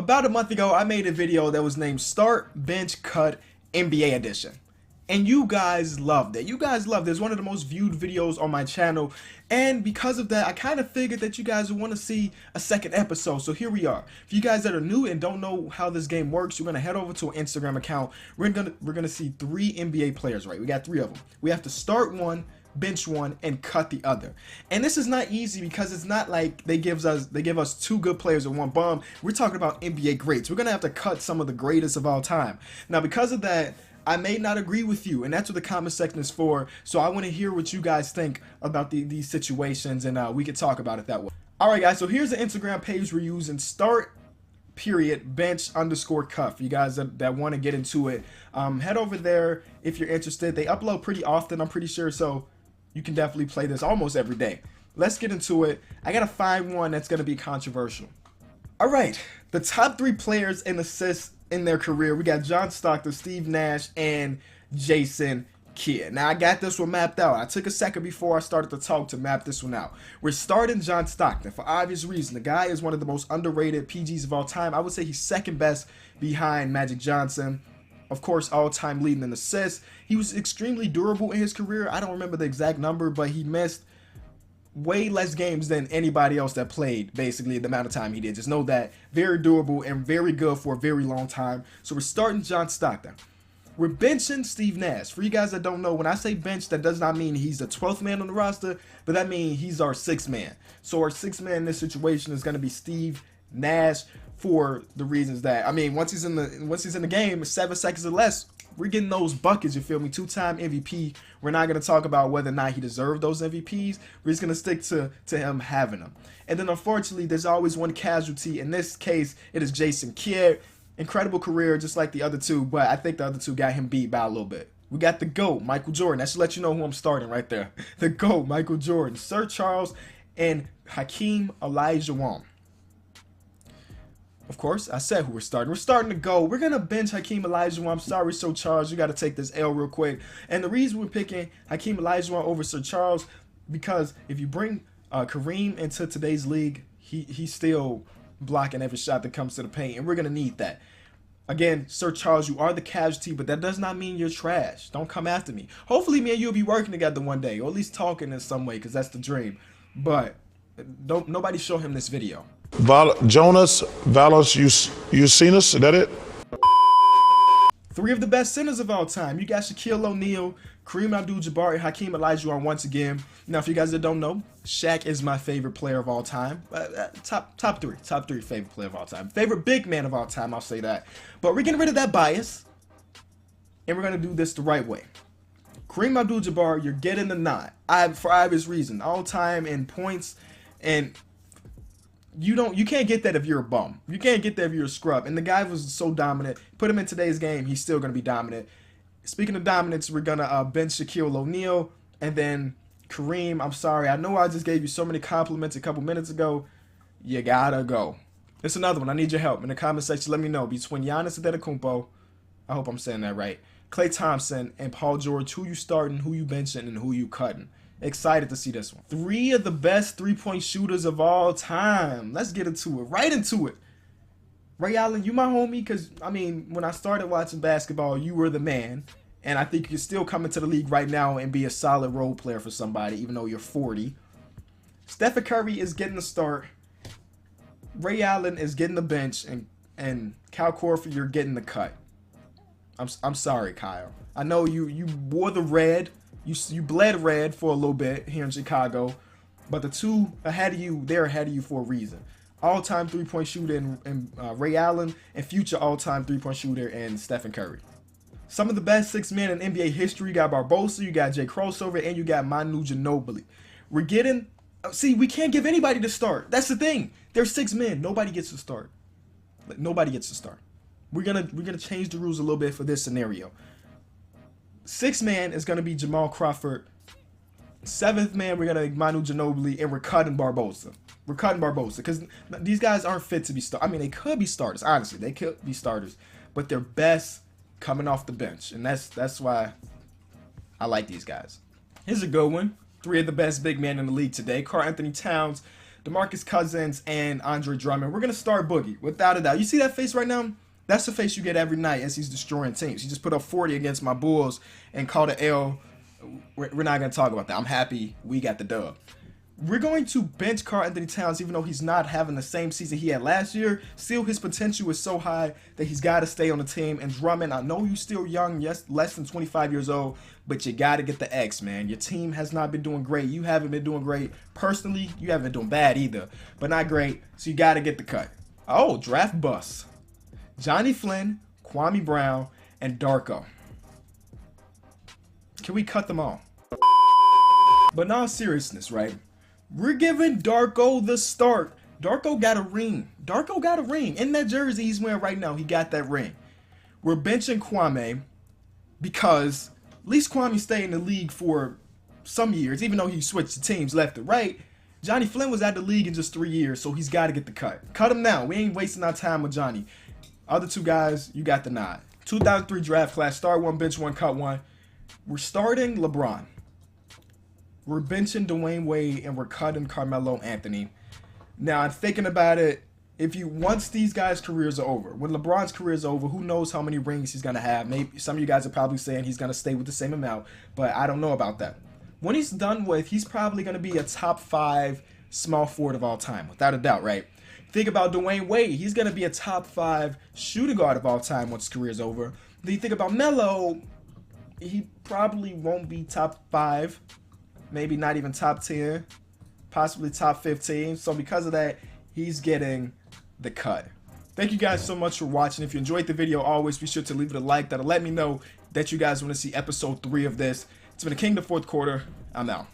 About a month ago, I made a video that was named Start, Bench, Cut, NBA Edition. And you guys loved it. You guys loved it. It's one of the most viewed videos on my channel. And because of that, I kind of figured that you guys would want to see a second episode. So here we are. For you guys that are new and don't know how this game works, you're going to head over to an Instagram account. We're gonna see 3 NBA players, right? We got 3 of them. We have to start one, bench one, and cut the other. And this is not easy because it's not like they give us 2 good players and 1 bum. We're talking about NBA greats. We're gonna have to cut some of the greatest of all time. Now, because of that, I may not agree with you, and that's what the comment section is for. So I want to hear what you guys think about these situations, and we can talk about it that way. All right, guys. So here's the Instagram page we're using: start period bench underscore cut. For you guys that want to get into it, head over there if you're interested. They upload pretty often, I'm pretty sure, so you can definitely play this almost every day. Let's get into it. I gotta find one that's gonna be controversial. All right, the top 3 players in assists in their career. We got John Stockton, Steve Nash, and Jason Kidd. Now, I got this one mapped out. I took a second before I started to talk to map this one out. We're starting John Stockton for obvious reason. The guy is one of the most underrated PGs of all time. I would say he's second best behind Magic Johnson. Of course, all-time leading in assists. He was extremely durable in his career. I don't remember the exact number, but he missed way less games than anybody else that played, basically, the amount of time he did. Just know that. Very durable and very good for a very long time. So we're starting John Stockton. We're benching Steve Nash. For you guys that don't know, when I say bench, that does not mean he's the 12th man on the roster, but that means he's our 6th man. So our 6th man in this situation is going to be Steve Nash, for the reasons that, I mean, once he's in the game, 7 seconds or less, we're getting those buckets, you feel me? 2-time MVP. We're not going to talk about whether or not he deserved those MVPs. We're just going to stick to him having them. And then, unfortunately, there's always one casualty. In this case, it is Jason Kidd. Incredible career, just like the other 2, but I think the other 2 got him beat by a little bit. We got the GOAT, Michael Jordan. That should let you know who I'm starting right there. The GOAT, Michael Jordan. Sir Charles and Hakeem Olajuwon. Of course, I said who we're starting. We're starting to go. We're going to bench Hakeem Olajuwon. I'm sorry, Sir Charles. You got to take this L real quick. And the reason we're picking Hakeem Olajuwon over Sir Charles, because if you bring Kareem into today's league, he's still blocking every shot that comes to the paint, and we're going to need that. Again, Sir Charles, you are the casualty, but that does not mean you're trash. Don't come after me. Hopefully, me and you will be working together one day, or at least talking in some way, because that's the dream. But nobody show him this video. Jonas Valanciunas, is that it? 3 of the best centers of all time. You got Shaquille O'Neal, Kareem Abdul-Jabbar, and Hakeem Olajuwon once again. Now, for you guys that don't know, Shaq is my favorite player of all time. Top three favorite player of all time. Favorite big man of all time, I'll say that. But we're getting rid of that bias, and we're going to do this the right way. Kareem Abdul-Jabbar, you're getting the nod. For obvious reason. All time in points, and you can't get that if you're a bum. You can't get that if you're a scrub. And the guy was so dominant. Put him in today's game, he's still going to be dominant. Speaking of dominance, we're going to bench Shaquille O'Neal. And then Kareem, I'm sorry. I know I just gave you so many compliments a couple minutes ago. You got to go. It's another one. I need your help. In the comment section, let me know. Between Giannis Antetokounmpo, I hope I'm saying that right, Klay Thompson, and Paul George, who you starting, who you benching, and who you cutting. Excited to see this one. 3 of the best 3-point shooters of all time. Let's get into it. Right into it. Ray Allen, you my homie, because, I mean, when I started watching basketball, you were the man. And I think you can still come into the league right now and be a solid role player for somebody, even though you're 40. Stephen Curry is getting the start. Ray Allen is getting the bench. And Kyle Korver, you're getting the cut. I'm sorry, Kyle. I know you wore the red. You bled red for a little bit here in Chicago, but the 2 ahead of you, they're ahead of you for a reason. All-time 3-point shooter in Ray Allen, and future all-time 3-point shooter in Stephen Curry. Some of the best 6 men in NBA history. You got Barbosa, you got Jay Crossover, and you got Manu Ginobili. We're getting, see, we can't give anybody to start. That's the thing. There's 6 men. Nobody gets to start. Nobody gets to start. We're gonna change the rules a little bit for this scenario. 6th man is going to be Jamal Crawford. 7th man, we're going to make Manu Ginobili, and we're cutting Barbosa. We're cutting Barbosa because these guys aren't fit to be starters. I mean, they could be starters. Honestly, they could be starters, but they're best coming off the bench, and that's why I like these guys. Here's a good one. 3 of the best big men in the league today. Karl Anthony Towns, DeMarcus Cousins, and Andre Drummond. We're going to start Boogie, without a doubt. You see that face right now? That's the face you get every night as he's destroying teams. He just put up 40 against my Bulls and called an L. We're not going to talk about that. I'm happy we got the dub. We're going to bench Karl-Anthony Towns, even though he's not having the same season he had last year. Still, his potential is so high that he's got to stay on the team. And Drummond, I know you're still young, yes, less than 25 years old, but you got to get the X, man. Your team has not been doing great. You haven't been doing great. Personally, you haven't been doing bad either, but not great. So you got to get the cut. Oh, draft bust. Johnny Flynn, Kwame Brown, and Darko. Can we cut them all? But in all seriousness, right? We're giving Darko the start. Darko got a ring. Darko got a ring. In that jersey he's wearing right now, he got that ring. We're benching Kwame because at least Kwame stayed in the league for some years, even though he switched teams left and right. Johnny Flynn was at the league in just 3 years, so he's got to get the cut. Cut him now. We ain't wasting our time with Johnny. Other two guys, you got the nod. 2003 draft class, start one, bench one, cut one. We're starting LeBron. We're benching Dwayne Wade, and we're cutting Carmelo Anthony. Now, I'm thinking about it. Once these guys' careers are over, when LeBron's career is over, who knows how many rings he's going to have. Maybe some of you guys are probably saying he's going to stay with the same amount, but I don't know about that. When he's done with, he's probably going to be a top 5 small forward of all time, without a doubt, right? Think about Dwayne Wade. He's going to be a top 5 shooting guard of all time once his career is over. Then you think about Melo, he probably won't be top 5. Maybe not even top 10, possibly top 15. So because of that, he's getting the cut. Thank you guys so much for watching. If you enjoyed the video, always be sure to leave it a like. That'll let me know that you guys want to see episode 3 of this. It's been the King of the Fourth Quarter. I'm out.